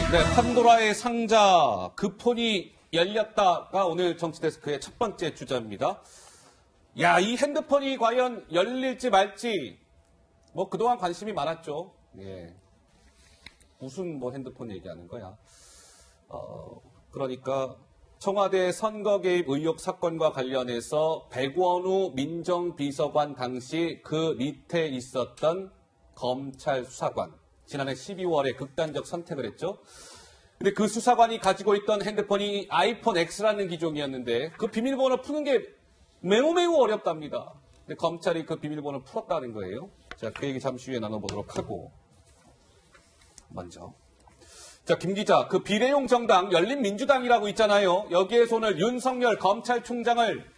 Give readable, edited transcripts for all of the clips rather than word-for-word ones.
네, 판도라의 상자, 그 폰이 열렸다가 오늘 정치데스크의 첫 번째 주제입니다. 야, 이 핸드폰이 과연 열릴지 말지, 뭐 그동안 관심이 많았죠. 예. 무슨 뭐 핸드폰 얘기하는 거야. 그러니까 청와대 선거 개입 의혹 사건과 관련해서 백원우 민정비서관 당시 그 밑에 있었던 검찰 수사관. 지난해 12월에 극단적 선택을 했죠. 근데 그 수사관이 가지고 있던 핸드폰이 아이폰 X라는 기종이었는데 그 비밀번호 푸는 게 매우 어렵답니다. 근데 검찰이 그 비밀번호를 풀었다는 거예요. 자, 그 얘기 잠시 후에 나눠보도록 하고. 먼저. 자, 김 기자, 그 비례용 정당 열린민주당이라고 있잖아요. 여기에서 오늘 윤석열 검찰총장을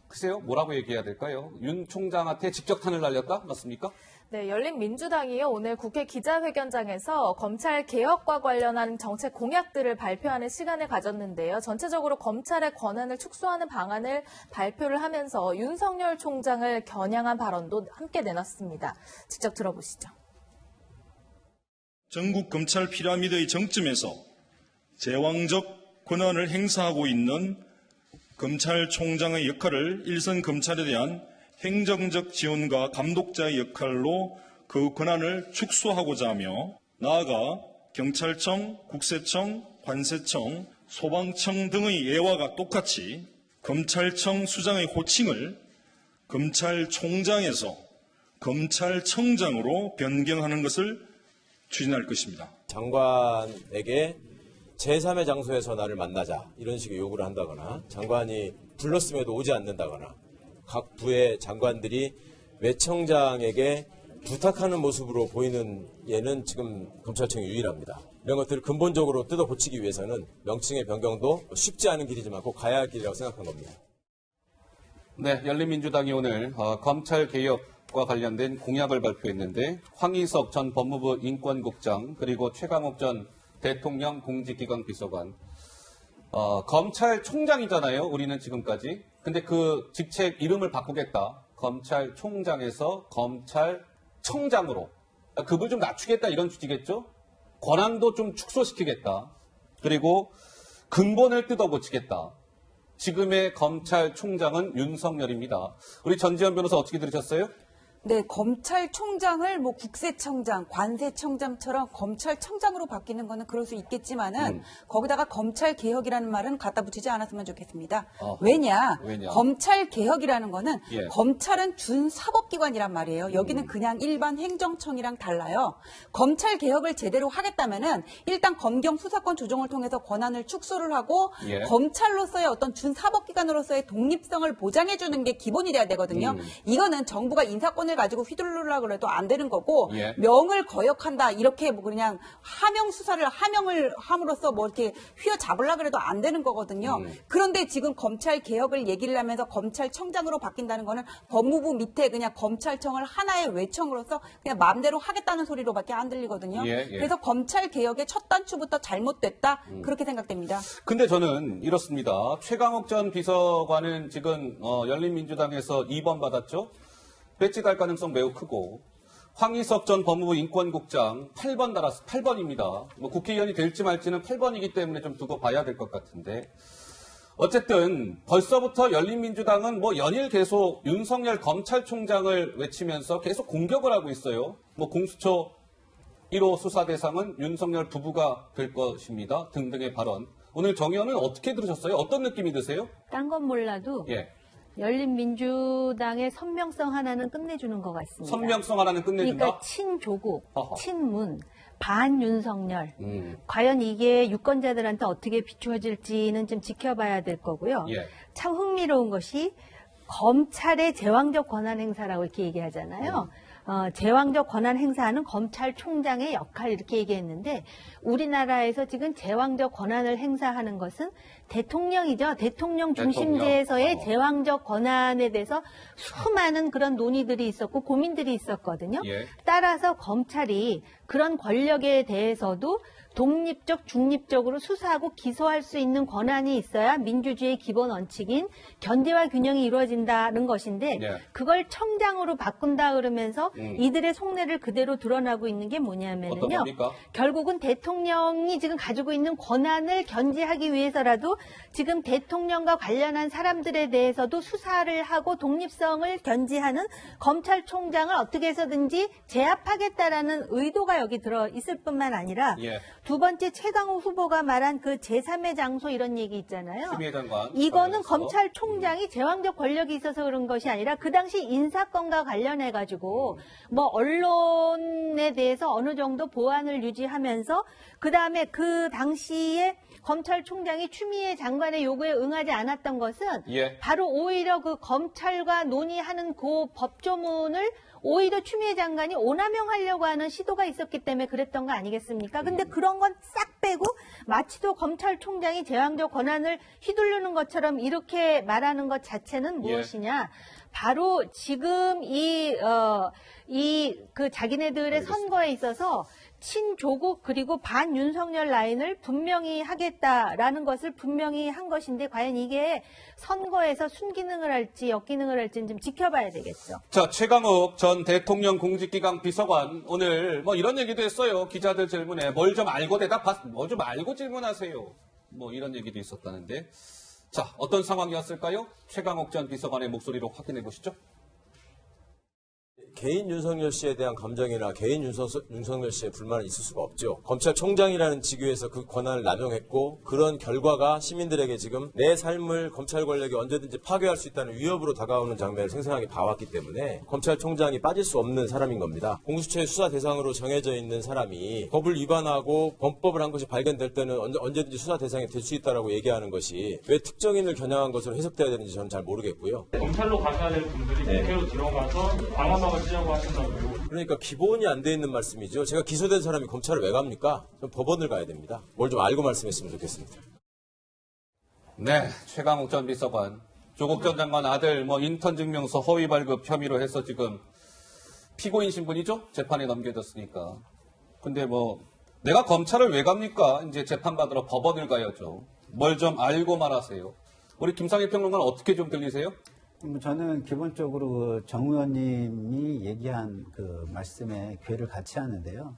글쎄요, 뭐라고 얘기해야 될까요? 윤 총장한테 직격탄을 날렸다? 맞습니까? 네, 열린민주당이요. 오늘 국회 기자회견장에서 검찰 개혁과 관련한 정책 공약들을 발표하는 시간을 가졌는데요. 전체적으로 검찰의 권한을 축소하는 방안을 발표를 하면서 윤석열 총장을 겨냥한 발언도 함께 내놨습니다. 직접 들어보시죠. 전국 검찰 피라미드의 정점에서 제왕적 권한을 행사하고 있는 검찰총장의 역할을 일선 검찰에 대한 행정적 지원과 감독자의 역할로 그 권한을 축소하고자 하며 나아가 경찰청, 국세청, 관세청, 소방청 등의 예와가 똑같이 검찰청 수장의 호칭을 검찰총장에서 검찰청장으로 변경하는 것을 추진할 것입니다. 장관에게 제3의 장소에서 나를 만나자 이런 식의 요구를 한다거나 장관이 불렀음에도 오지 않는다거나 각 부의 장관들이 외청장에게 부탁하는 모습으로 보이는 예는 지금 검찰청이 유일합니다. 이런 것들을 근본적으로 뜯어고치기 위해서는 명칭의 변경도 쉽지 않은 길이지만 꼭 가야 할 길이라고 생각한 겁니다. 네, 열린민주당이 오늘 검찰개혁과 관련된 공약을 발표했는데 황희석 전 법무부 인권국장 그리고 최강욱 전 대통령 공직기강 비서관 검찰총장이잖아요. 우리는 지금까지. 근데 그 직책 이름을 바꾸겠다. 검찰총장에서 검찰청장으로. 급을 좀 낮추겠다 이런 취지겠죠. 권한도 좀 축소시키겠다. 그리고 근본을 뜯어고치겠다. 지금의 검찰총장은 윤석열입니다. 우리 전지현 변호사 어떻게 들으셨어요? 네, 검찰총장을 뭐 국세청장, 관세청장처럼 검찰청장으로 바뀌는 거는 그럴 수 있겠지만은 거기다가 검찰개혁이라는 말은 갖다 붙이지 않았으면 좋겠습니다. 왜냐? 검찰개혁이라는 거는 검찰은 준사법기관이란 말이에요. 여기는 그냥 일반 행정청이랑 달라요. 검찰개혁을 제대로 하겠다면은 일단 검경 수사권 조정을 통해서 권한을 축소를 하고 검찰로서의 어떤 준사법기관으로서의 독립성을 보장해주는 게 기본이 돼야 되거든요. 이거는 정부가 인사권을 가지고 휘둘르려고 해도 안 되는 거고 명을 거역한다 이렇게 뭐 그냥 하명 수사를 하명을 함으로써 뭐 이렇게 휘어잡으려고 해도 안 되는 거거든요. 그런데 지금 검찰 개혁을 얘기를 하면서 검찰청장으로 바뀐다는 거는 법무부 밑에 그냥 검찰청을 하나의 외청으로서 그냥 마음대로 하겠다는 소리로밖에 안 들리거든요. 그래서 검찰 개혁의 첫 단추부터 잘못됐다 그렇게 생각됩니다. 근데 저는 이렇습니다. 최강욱 전 비서관은 지금 열린민주당에서 2번 받았죠. 배치 달 가능성 매우 크고 황희석 전 법무부 인권국장 8번 달았어. 8번입니다. 뭐 국회의원이 될지 말지는 8번이기 때문에 좀 두고 봐야 될 것 같은데 어쨌든 벌써부터 열린민주당은 뭐 연일 계속 윤석열 검찰총장을 외치면서 계속 공격을 하고 있어요. 뭐 공수처 1호 수사 대상은 윤석열 부부가 될 것입니다. 등등의 발언. 오늘 정 의원은 어떻게 들으셨어요? 어떤 느낌이 드세요? 딴 건 몰라도 열린민주당의 선명성 하나는 끝내주는 것 같습니다. 선명성 하나는 끝내준다? 그러니까 친조국, 친문, 반윤석열. 과연 이게 유권자들한테 어떻게 비추어질지는 좀 지켜봐야 될 거고요. 참 흥미로운 것이 검찰의 제왕적 권한 행사라고 이렇게 얘기하잖아요. 제왕적 권한 행사하는 검찰총장의 역할 이렇게 얘기했는데 우리나라에서 지금 제왕적 권한을 행사하는 것은 대통령이죠. 대통령 중심제에서의 제왕적 권한에 대해서 수많은 그런 논의들이 있었고 고민들이 있었거든요. 따라서 검찰이 그런 권력에 대해서도 독립적, 중립적으로 수사하고 기소할 수 있는 권한이 있어야 민주주의의 기본 원칙인 견제와 균형이 이루어진다는 것인데 그걸 청장으로 바꾼다 그러면서 이들의 속내를 그대로 드러나고 있는 게 어떤 뭐냐면요. 겁니까? 결국은 대통령이 지금 가지고 있는 권한을 견제하기 위해서라도 지금 대통령과 관련한 사람들에 대해서도 수사를 하고 독립성을 견지하는 검찰총장을 어떻게 해서든지 제압하겠다라는 의도가 여기 들어 있을 뿐만 아니라 예. 두 번째 최강욱 후보가 말한 그 제3의 장소 이런 얘기 있잖아요. 추미애 장관 이거는 관련해서. 검찰총장이 제왕적 권력이 있어서 그런 것이 아니라 그 당시 인사건과 관련해 가지고 뭐 언론에 대해서 어느 정도 보안을 유지하면서 그다음에 그 당시에 검찰총장이 추미애 장관의 요구에 응하지 않았던 것은 예. 바로 오히려 그 검찰과 논의하는 그 법조문을 오히려 추미애 장관이 오남용하려고 하는 시도가 있었기 때문에 그랬던 거 아니겠습니까? 근데 그런 건 싹 빼고 마치도 검찰총장이 제왕적 권한을 휘두르는 것처럼 이렇게 말하는 것 자체는 무엇이냐? 바로 지금 그 자기네들의 선거에 있어서 친조국 그리고 반윤석열 라인을 분명히 하겠다라는 것을 분명히 한 것인데 과연 이게 선거에서 순기능을 할지 역기능을 할지는 좀 지켜봐야 되겠죠. 자, 최강욱 전 대통령 공직기강 비서관 오늘 뭐 이런 얘기도 했어요. 기자들 질문에 뭘 좀 알고 뭐 좀 알고 질문하세요. 뭐 이런 얘기도 있었다는데. 자, 어떤 상황이었을까요? 최강욱 전 비서관의 목소리로 확인해 보시죠. 개인 윤석열 씨에 대한 감정이나 개인 윤석열 씨의 불만은 있을 수가 없죠. 검찰총장이라는 직위에서 그 권한을 남용했고 그런 결과가 시민들에게 지금 내 삶을 검찰 권력이 언제든지 파괴할 수 있다는 위협으로 다가오는 장면을 생생하게 봐왔기 때문에 검찰총장이 빠질 수 없는 사람인 겁니다. 공수처의 수사 대상으로 정해져 있는 사람이 법을 위반하고 범법을 한 것이 발견될 때는 언제든지 수사 대상이 될 수 있다고 얘기하는 것이 왜 특정인을 겨냥한 것으로 해석돼야 되는지 저는 잘 모르겠고요. 검찰로 가셔야 될 분들이 국회로 들어가서 방어막을 쓰려고 하신다고요. 그러니까 기본이 안 돼 있는 말씀이죠. 제가 기소된 사람이 검찰을 왜 갑니까? 좀 법원을 가야 됩니다. 뭘 좀 알고 말씀했으면 좋겠습니다. 네, 최강욱 전 비서관. 조국 전 장관 아들 뭐 인턴 증명서 허위 발급 혐의로 해서 지금 피고인 신분이죠? 재판에 넘겨졌으니까. 근데 뭐 내가 검찰을 왜 갑니까? 이제 재판받으러 법원을 가야죠. 뭘 좀 알고 말하세요. 우리 김상희 평론가는 어떻게 좀 들리세요? 저는 기본적으로 그 정 의원님이 얘기한 그 말씀에 귀를 같이 하는데요.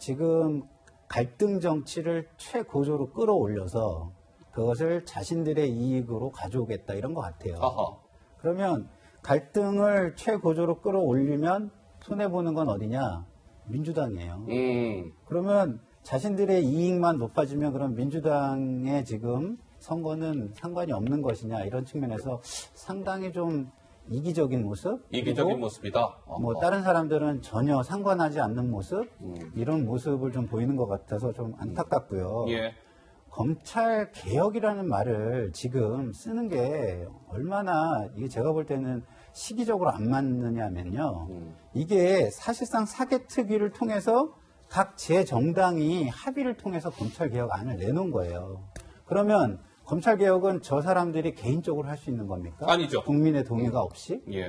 지금 갈등 정치를 최고조로 끌어올려서 그것을 자신들의 이익으로 가져오겠다 이런 것 같아요. 아하. 그러면 갈등을 최고조로 끌어올리면 손해보는 건 어디냐? 민주당이에요. 그러면 자신들의 이익만 높아지면 그럼 민주당의 지금 선거는 상관이 없는 것이냐 이런 측면에서 상당히 좀 이기적인 모습, 이기적인 모습이다. 뭐 다른 사람들은 전혀 상관하지 않는 모습 이런 모습을 좀 보이는 것 같아서 좀 안타깝고요. 예. 검찰 개혁이라는 말을 지금 쓰는 게 얼마나 이게 제가 볼 때는 시기적으로 안 맞느냐면요. 이게 사실상 사개특위를 통해서 각 제 정당이 합의를 통해서 검찰 개혁안을 내놓은 거예요. 그러면 검찰개혁은 저 사람들이 개인적으로 할 수 있는 겁니까? 아니죠. 국민의 동의가 없이? 예.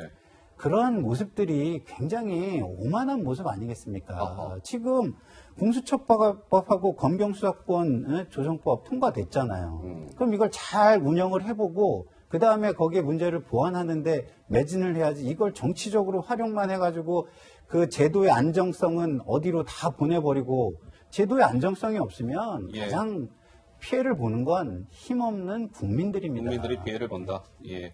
그런 모습들이 굉장히 오만한 모습 아니겠습니까? 어허. 지금 공수처법하고 검경수사권 조정법 통과됐잖아요. 그럼 이걸 잘 운영을 해보고 그 다음에 거기에 문제를 보완하는데 매진을 해야지 이걸 정치적으로 활용만 해가지고 그 제도의 안정성은 어디로 다 보내버리고 제도의 안정성이 없으면 예. 가장 피해를 보는 건 힘없는 국민들입니다. 국민들이 피해를 본다. 예.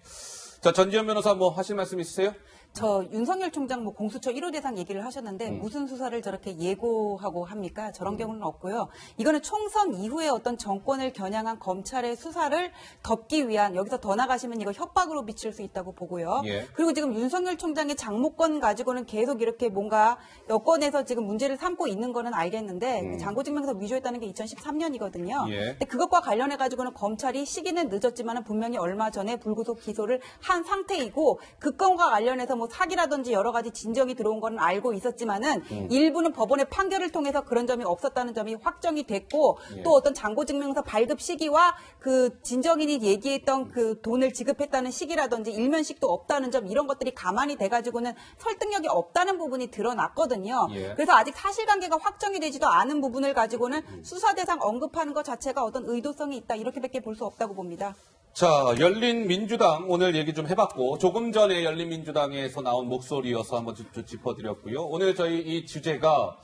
자, 전지현 변호사 뭐 하실 말씀 있으세요? 저 윤석열 총장 뭐 공수처 1호 대상 얘기를 하셨는데 무슨 수사를 저렇게 예고하고 합니까? 저런 경우는 없고요. 이거는 총선 이후에 어떤 정권을 겨냥한 검찰의 수사를 덮기 위한 여기서 더 나가시면 이거 협박으로 비칠 수 있다고 보고요. 예. 그리고 지금 윤석열 총장의 장모권 가지고는 계속 이렇게 뭔가 여권에서 지금 문제를 삼고 있는 거는 알겠는데 장고증명서 위조했다는 게 2013년이거든요. 예. 근데 그것과 관련해 가지고는 검찰이 시기는 늦었지만은 분명히 얼마 전에 불구속 기소를 한 상태이고 그 건과 관련해서 뭐 사기라든지 여러 가지 진정이 들어온 거는 알고 있었지만은 일부는 법원의 판결을 통해서 그런 점이 없었다는 점이 확정이 됐고 예. 또 어떤 장고증명서 발급 시기와 그 진정인이 얘기했던 그 돈을 지급했다는 시기라든지 일면식도 없다는 점 이런 것들이 가만히 돼가지고는 설득력이 없다는 부분이 드러났거든요. 예. 그래서 아직 사실관계가 확정이 되지도 않은 부분을 가지고는 수사 대상 언급하는 것 자체가 어떤 의도성이 있다 이렇게밖에 볼 수 없다고 봅니다. 자, 열린민주당 오늘 얘기 좀 해봤고 조금 전에 열린민주당에서 나온 목소리여서 한번 좀 짚어드렸고요. 오늘 저희 이 주제가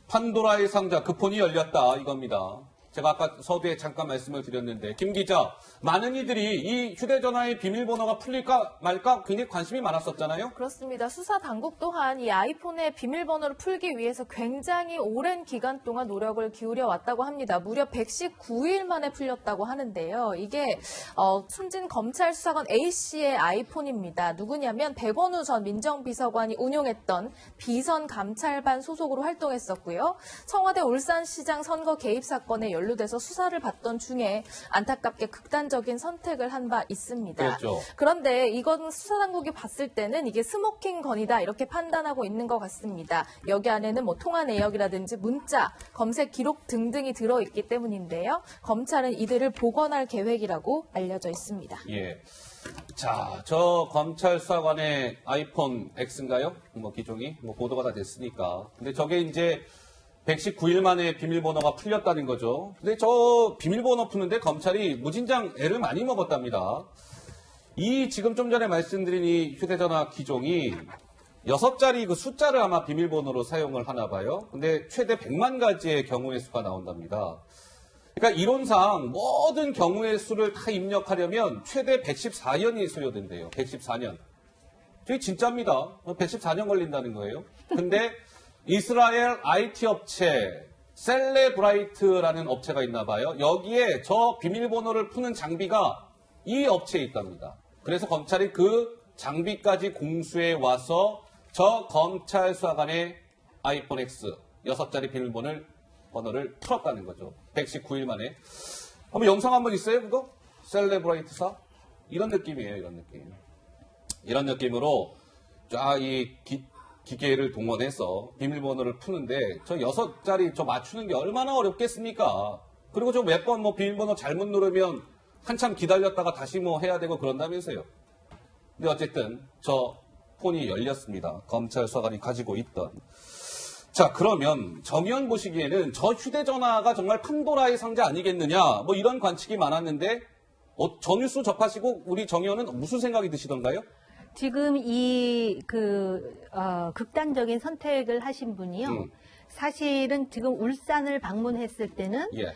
판도라의 상자 그 폰이 열렸다 이겁니다. 제가 아까 서두에 잠깐 말씀을 드렸는데 김 기자, 많은 이들이 이 휴대전화의 비밀번호가 풀릴까 말까 굉장히 관심이 많았었잖아요. 그렇습니다. 수사 당국 또한 이 아이폰의 비밀번호를 풀기 위해서 굉장히 오랜 기간 동안 노력을 기울여 왔다고 합니다. 무려 119일 만에 풀렸다고 하는데요. 이게 숨진 검찰 수사관 A씨의 아이폰입니다. 누구냐면 백원우 전 민정비서관이 운용했던 비선 감찰반 소속으로 활동했었고요. 청와대 울산시장 선거 개입 사건에 연루돼서 수사를 받던 중에 안타깝게 극단적인 선택을 한 바 있습니다. 그렇죠. 그런데 이건 수사당국이 봤을 때는 이게 스모킹 건이다 이렇게 판단하고 있는 것 같습니다. 여기 안에는 뭐 통화 내역이라든지 문자, 검색 기록 등등이 들어있기 때문인데요. 검찰은 이들을 복원할 계획이라고 알려져 있습니다. 예. 자, 저 검찰 수사관의 아이폰 X인가요? 뭐 기종이 뭐 보도가 다 됐으니까. 근데 저게 이제 119일 만에 비밀번호가 풀렸다는 거죠. 근데 저 비밀번호 푸는데 검찰이 무진장 애를 많이 먹었답니다. 이 지금 좀 전에 말씀드린 이 휴대전화 기종이 6자리 그 숫자를 아마 비밀번호로 사용을 하나 봐요. 근데 최대 100만 가지의 경우의 수가 나온답니다. 그러니까 이론상 모든 경우의 수를 다 입력하려면 최대 114년이 소요된대요. 114년. 저게 진짜입니다. 114년 걸린다는 거예요. 근데 이스라엘 IT 업체 셀레브라이트라는 업체가 있나 봐요. 여기에 저 비밀번호를 푸는 장비가 이 업체에 있답니다. 그래서 검찰이 그 장비까지 공수해 와서 저 검찰 수사관의 아이폰 X 6자리 비밀번호를 풀었다는 거죠. 119일 만에. 한번 영상 한번 있어요, 그거? 셀레브라이트사? 이런 느낌이에요, 이런 느낌. 이런 느낌으로 쫙 이 기계를 동원해서 비밀번호를 푸는데 저 6자리 저 맞추는 게 얼마나 어렵겠습니까? 그리고 저 몇 번 뭐 비밀번호 잘못 누르면 한참 기다렸다가 다시 뭐 해야 되고 그런다면서요. 근데 어쨌든 저 폰이 열렸습니다. 검찰 수사관이 가지고 있던. 자, 그러면 정의원 보시기에는 저 휴대전화가 정말 판도라의 상자 아니겠느냐 뭐 이런 관측이 많았는데 저 뉴스 접하시고 우리 정의원은 무슨 생각이 드시던가요? 지금 극단적인 선택을 하신 분이요. 사실은 지금 울산을 방문했을 때는, 예.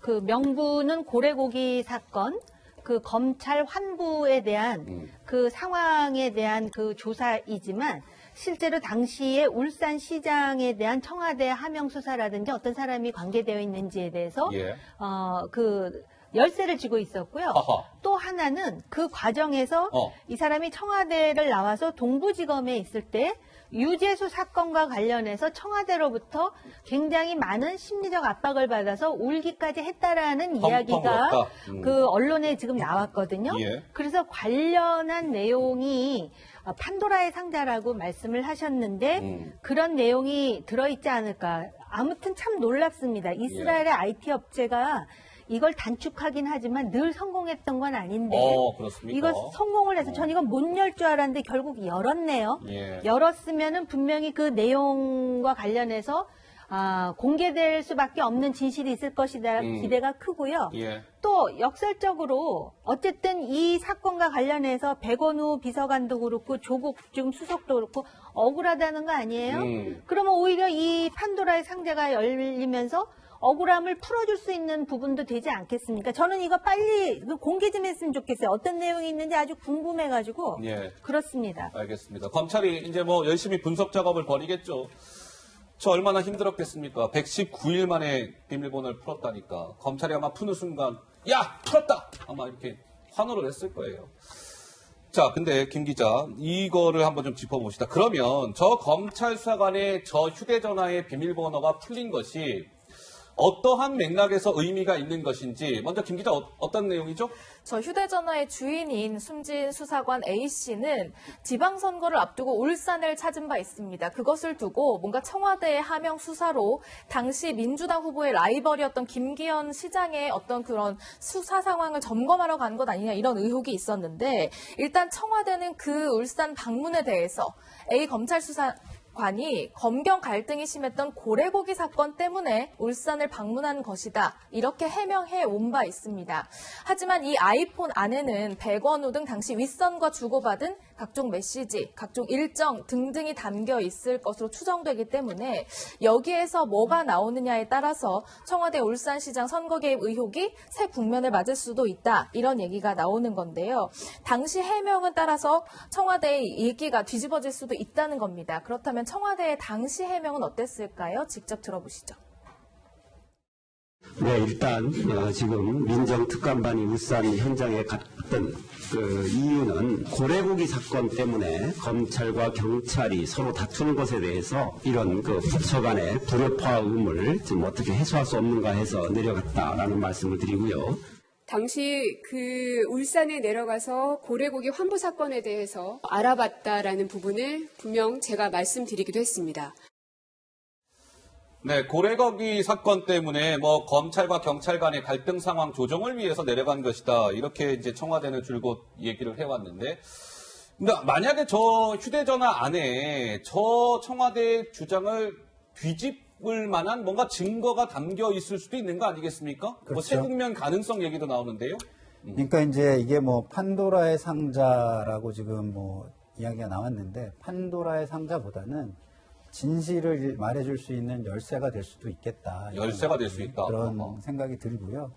그 명분은 고래고기 사건, 그 검찰 환부에 대한 그 상황에 대한 그 조사이지만, 실제로 당시에 울산시장에 대한 청와대 하명 수사라든지 어떤 사람이 관계되어 있는지에 대해서, 예. 열쇠를 쥐고 있었고요. 아하. 또 하나는 그 과정에서 이 사람이 청와대를 나와서 동부지검에 있을 때 유재수 사건과 관련해서 청와대로부터 굉장히 많은 심리적 압박을 받아서 울기까지 했다라는 이야기가 그 언론에 지금 나왔거든요. 예. 그래서 관련한 내용이 판도라의 상자라고 말씀을 하셨는데 그런 내용이 들어있지 않을까. 아무튼 참 놀랍습니다. 이스라엘의 IT 업체가 이걸 단축하긴 하지만 늘 성공했던 건 아닌데 그렇습니까? 이거 성공을 해서 전 이건 못 열 줄 알았는데 결국 열었네요. 예. 열었으면은 분명히 그 내용과 관련해서 공개될 수밖에 없는 진실이 있을 것이다 기대가 크고요. 예. 또 역설적으로 어쨌든 이 사건과 관련해서 백원우 비서관도 그렇고 조국 지금 수석도 그렇고 억울하다는 거 아니에요? 그러면 오히려 이 판도라의 상자가 열리면서 억울함을 풀어줄 수 있는 부분도 되지 않겠습니까? 저는 이거 빨리 공개 좀 했으면 좋겠어요. 어떤 내용이 있는지 아주 궁금해가지고. 예. 그렇습니다. 알겠습니다. 검찰이 이제 뭐 열심히 분석 작업을 벌이겠죠. 저 얼마나 힘들었겠습니까? 119일 만에 비밀번호를 풀었다니까. 검찰이 아마 푸는 순간 야! 풀었다! 아마 이렇게 환호를 했을 거예요. 자, 근데 김 기자, 이거를 한번 좀 짚어봅시다. 그러면 저 검찰 수사관의 저 휴대전화의 비밀번호가 풀린 것이 어떠한 맥락에서 의미가 있는 것인지 먼저 김 기자 어떤 내용이죠? 저 휴대전화의 주인인 숨진 수사관 A씨는 지방선거를 앞두고 울산을 찾은 바 있습니다. 그것을 두고 뭔가 청와대의 하명 수사로 당시 민주당 후보의 라이벌이었던 김기현 시장의 어떤 그런 수사 상황을 점검하러 간 것 아니냐 이런 의혹이 있었는데 일단 청와대는 그 울산 방문에 대해서 A 검찰 수사 관이 검경 갈등이 심했던 고래고기 사건 때문에 울산을 방문한 것이다. 이렇게 해명해 온 바 있습니다. 하지만 이 아이폰 안에는 백원우 등 당시 윗선과 주고받은 각종 메시지, 각종 일정 등등이 담겨 있을 것으로 추정되기 때문에 여기에서 뭐가 나오느냐에 따라서 청와대 울산시장 선거 개입 의혹이 새 국면을 맞을 수도 있다. 이런 얘기가 나오는 건데요. 당시 해명은 따라서 청와대의 얘기가 뒤집어질 수도 있다는 겁니다. 그렇다면 청와대의 당시 해명은 어땠을까요? 직접 들어보시죠. 네, 일단 지금 민정특감반이 울산 현장에 갔던 그 이유는 고래고기 사건 때문에 검찰과 경찰이 서로 다투는 것에 대해서 이런 그 부처 간의 불협화음을 지금 어떻게 해소할 수 없는가 해서 내려갔다라는 말씀을 드리고요. 당시 그 울산에 내려가서 고래고기 환부 사건에 대해서 알아봤다라는 부분을 분명 제가 말씀드리기도 했습니다. 네, 고래고기 사건 때문에 뭐 검찰과 경찰 간의 갈등 상황 조정을 위해서 내려간 것이다. 이렇게 이제 청와대는 줄곧 얘기를 해왔는데, 근데 만약에 저 휴대전화 안에 저 청와대 주장을 뒤집을 만한 뭔가 증거가 담겨 있을 수도 있는 거 아니겠습니까? 그렇죠. 뭐 새국면 가능성 얘기도 나오는데요. 그러니까 이제 이게 뭐 판도라의 상자라고 지금 뭐 이야기가 나왔는데, 판도라의 상자보다는 진실을 말해줄 수 있는 열쇠가 될 수도 있겠다. 열쇠가 될 수 있다. 그런 생각이 들고요.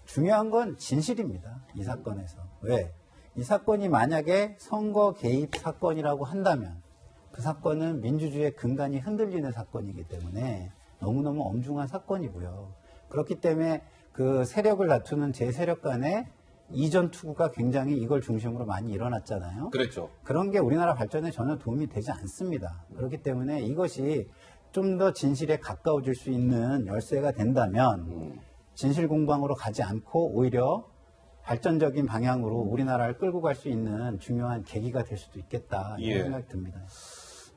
중요한 건 진실입니다. 이 사건에서. 왜? 이 사건이 만약에 선거 개입 사건이라고 한다면 그 사건은 민주주의의 근간이 흔들리는 사건이기 때문에 너무너무 엄중한 사건이고요. 그렇기 때문에 그 세력을 다투는 제 세력 간의 이전 투구가 굉장히 이걸 중심으로 많이 일어났잖아요. 그랬죠. 그런 게 우리나라 발전에 전혀 도움이 되지 않습니다. 그렇기 때문에 이것이 좀 더 진실에 가까워질 수 있는 열쇠가 된다면 진실 공방으로 가지 않고 오히려 발전적인 방향으로 우리나라를 끌고 갈 수 있는 중요한 계기가 될 수도 있겠다 이런 생각이 듭니다.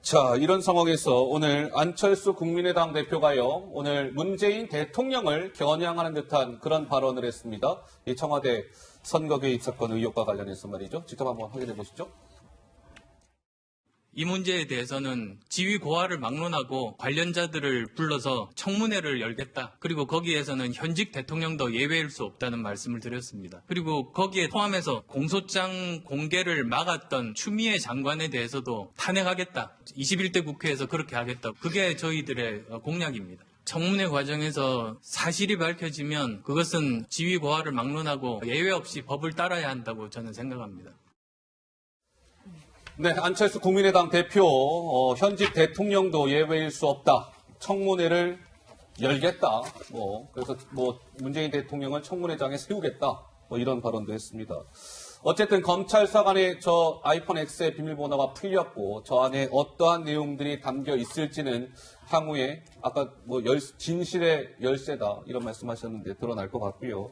자, 이런 상황에서 오늘 안철수 국민의당 대표가요, 오늘 문재인 대통령을 겨냥하는 듯한 그런 발언을 했습니다. 이 청와대 선거 개입 사건 의혹과 관련해서 말이죠. 직접 한번 확인해 보시죠. 이 문제에 대해서는 지위 고하를 막론하고 관련자들을 불러서 청문회를 열겠다. 그리고 거기에서는 현직 대통령도 예외일 수 없다는 말씀을 드렸습니다. 그리고 거기에 포함해서 공소장 공개를 막았던 추미애 장관에 대해서도 탄핵하겠다. 21대 국회에서 그렇게 하겠다. 그게 저희들의 공약입니다. 청문회 과정에서 사실이 밝혀지면 그것은 지위 고하를 막론하고 예외 없이 법을 따라야 한다고 저는 생각합니다. 네, 안철수 국민의당 대표, 현직 대통령도 예외일 수 없다. 청문회를 열겠다. 그래서 문재인 대통령을 청문회장에 세우겠다. 이런 발언도 했습니다. 어쨌든 검찰 수사관의 저 아이폰 X의 비밀번호가 풀렸고, 저 안에 어떠한 내용들이 담겨 있을지는 향후에 아까 진실의 열쇠다 이런 말씀하셨는데 드러날 것 같고요.